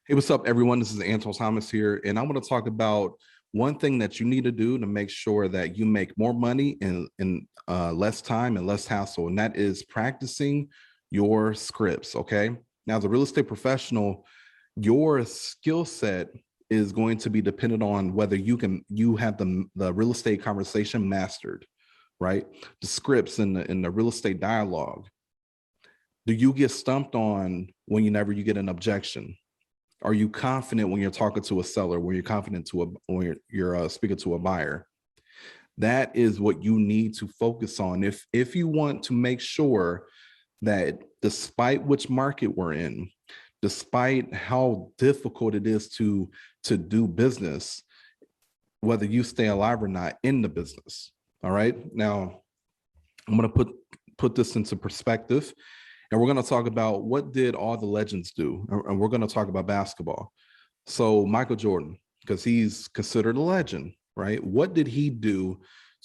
Hey, what's up, everyone? This is Anton Thomas here, and I want to talk about one thing that you need to do to make sure that you make more money in less time and less hassle, and that is practicing your scripts, okay? Now, as a real estate professional, your skill set is going to be dependent on whether you have the real estate conversation mastered, right? The scripts in the real estate dialogue. Do you get stumped on whenever you get an objection? Are you confident when you're talking to a seller, when you're confident when you're speaking to a buyer? That is what you need to focus on. If you want to make sure that despite which market we're in, despite how difficult it is to do business, whether you stay alive or not in the business. All right. Now, I'm going to put this into perspective. And we're going to talk about what did all the legends do? And we're going to talk about basketball. So Michael Jordan, because he's considered a legend, right? What did he do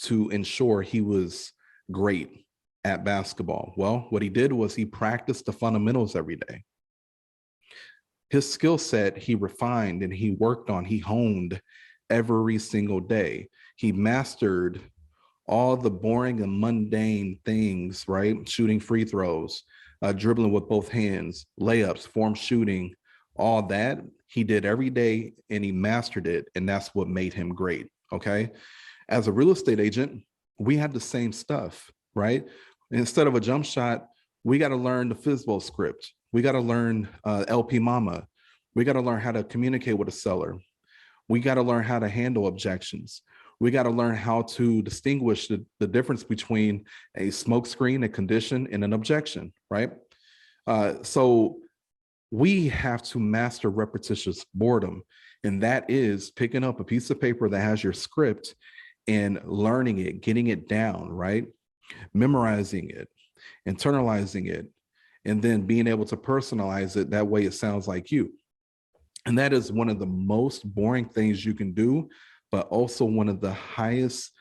to ensure he was great at basketball? Well, what he did was he practiced the fundamentals every day. His skill set, he refined and he worked on, he honed every single day. He mastered all the boring and mundane things, right? Shooting free throws, dribbling with both hands, layups, form shooting, all that he did every day and he mastered it. And that's what made him great. Okay. As a real estate agent, we have the same stuff, right? Instead of a jump shot, we got to learn the FSBO script. We got to learn LP Mama. We got to learn how to communicate with a seller. We got to learn how to handle objections. We got to learn how to distinguish the difference between a smoke screen, a condition, and an objection, right? So we have to master repetitious boredom. And that is picking up a piece of paper that has your script and learning it, getting it down, right? Memorizing it, internalizing it, and then being able to personalize it. That way it sounds like you. And that is one of the most boring things you can do, but also one of the highest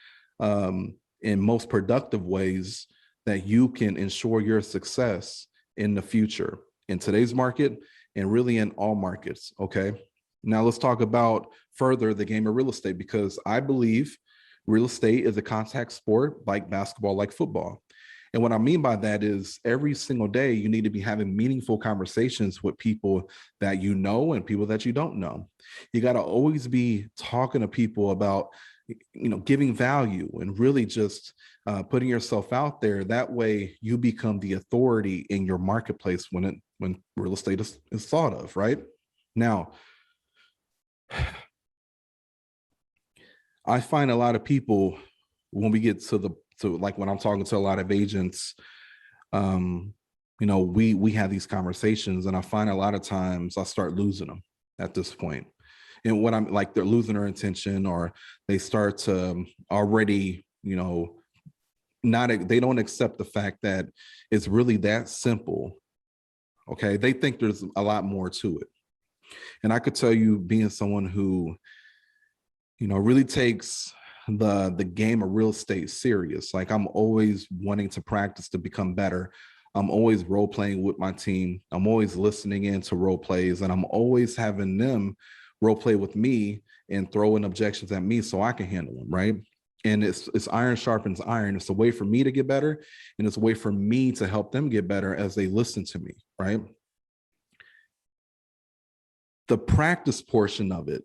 and most productive ways that you can ensure your success in the future, in today's market, and really in all markets, okay? Now let's talk about further the game of real estate, because I believe real estate is a contact sport like basketball, like football. And what I mean by that is every single day, you need to be having meaningful conversations with people that you know and people that you don't know. You got to always be talking to people about, giving value and really just putting yourself out there. That way you become the authority in your marketplace when real estate is thought of, right? Now, I find a lot of people when we get to like when I'm talking to a lot of agents, we have these conversations and I find a lot of times I start losing them at this point. And what I'm like, they're losing their intention, or they start to already, they don't accept the fact that it's really that simple. Okay. They think there's a lot more to it. And I could tell you, being someone who, really takes the game of real estate serious. Like, I'm always wanting to practice to become better. I'm always role playing with my team. I'm always listening into role plays, and I'm always having them role play with me and throw in objections at me so I can handle them, right? And it's iron sharpens iron. It's a way for me to get better, and it's a way for me to help them get better as they listen to me, right? The practice portion of it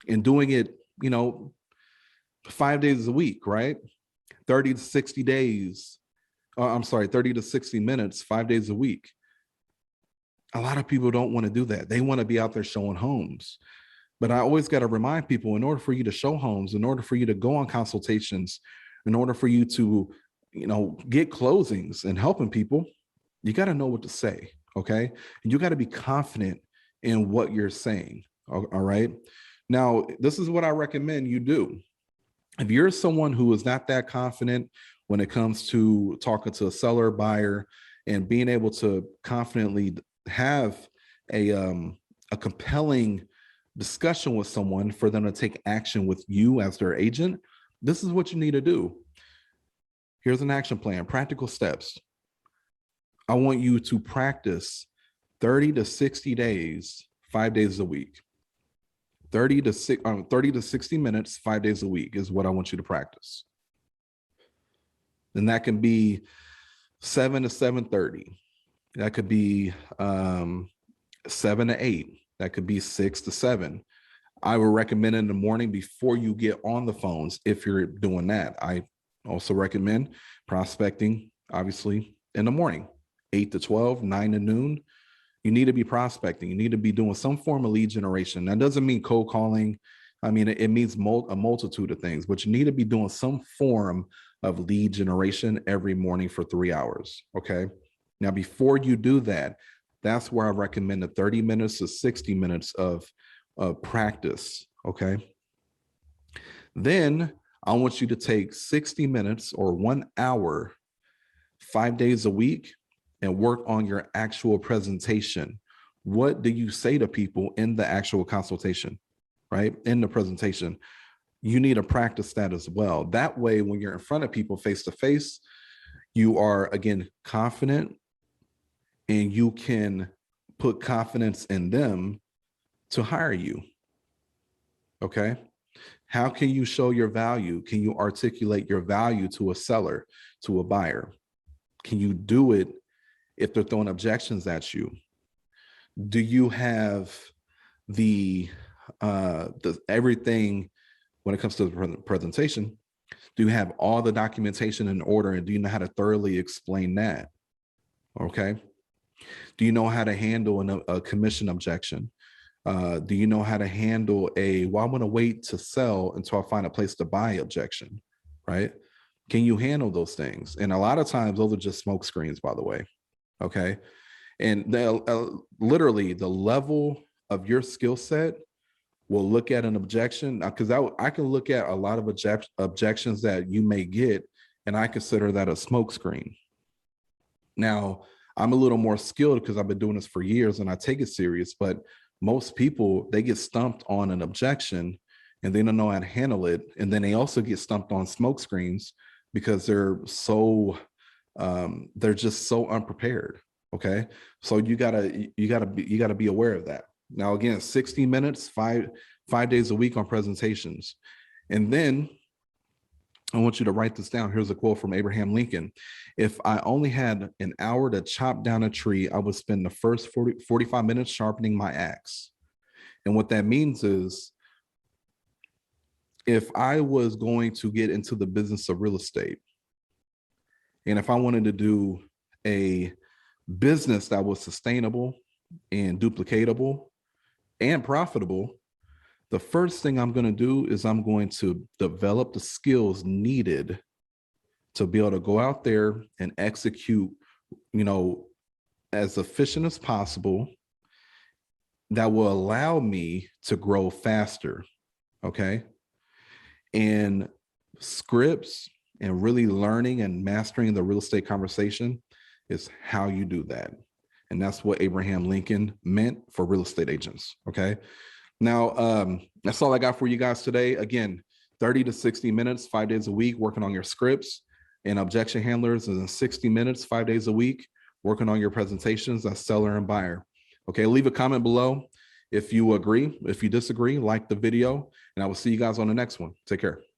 and doing it, 5 days a week, right? 30 to 60 days. 30 to 60 minutes, 5 days a week. A lot of people don't want to do that. They want to be out there showing homes. But I always got to remind people, in order for you to show homes, in order for you to go on consultations, in order for you to, get closings and helping people, you got to know what to say, okay? And you got to be confident in what you're saying, all right? Now, this is what I recommend you do. If you're someone who is not that confident when it comes to talking to a seller, buyer, and being able to confidently have a compelling discussion with someone for them to take action with you as their agent, this is what you need to do. Here's an action plan, practical steps. I want you to practice 30 to 60 days, 5 days a week. 30 to 60 minutes, 5 days a week is what I want you to practice. And that can be 7 to 7:30. That could be 7 to 8. That could be 6 to 7. I would recommend in the morning before you get on the phones if you're doing that. I also recommend prospecting, obviously, in the morning, 8 to 12, 9 to noon. You need to be prospecting. You need to be doing some form of lead generation. That doesn't mean cold calling. I mean, it means a multitude of things, but you need to be doing some form of lead generation every morning for 3 hours, okay? Now, before you do that, that's where I recommend the 30 minutes to 60 minutes of practice, okay? Then I want you to take 60 minutes or 1 hour, 5 days a week, and work on your actual presentation. What do you say to people in the actual consultation, right? In the presentation, you need to practice that as well. That way, when you're in front of people face to face, you are, again, confident, and you can put confidence in them to hire you, okay? How can you show your value? Can you articulate your value to a seller, to a buyer? Can you do it if they're throwing objections at you? Do you have the everything when it comes to the presentation? Do you have all the documentation in order, and do you know how to thoroughly explain that? Okay. Do you know how to handle a commission objection? Do you know how to handle well, I'm going to wait to sell until I find a place to buy objection, right? Can you handle those things? And a lot of times those are just smoke screens, by the way. Okay. And literally the level of your skill set will look at an objection, because I can look at a lot of objections that you may get, and I consider that a smoke screen. Now, I'm a little more skilled because I've been doing this for years and I take it serious, but most people, they get stumped on an objection and they don't know how to handle it. And then they also get stumped on smoke screens because they're just so unprepared. Okay. So you gotta be aware of that. Now, again, 60 minutes, five days a week on presentations. And then I want you to write this down. Here's a quote from Abraham Lincoln. If I only had an hour to chop down a tree, I would spend the first 45 minutes sharpening my axe. And what that means is, if I was going to get into the business of real estate, and if I wanted to do a business that was sustainable and duplicatable and profitable, the first thing I'm going to do is I'm going to develop the skills needed to be able to go out there and execute, as efficient as possible, that will allow me to grow faster. Okay. And scripts and really learning and mastering the real estate conversation is how you do that. And that's what Abraham Lincoln meant for real estate agents. Okay. Now, that's all I got for you guys today. Again, 30 to 60 minutes, 5 days a week, working on your scripts and objection handlers, and then 60 minutes, 5 days a week, working on your presentations as seller and buyer. Okay, leave a comment below if you agree. If you disagree, like the video, and I will see you guys on the next one. Take care.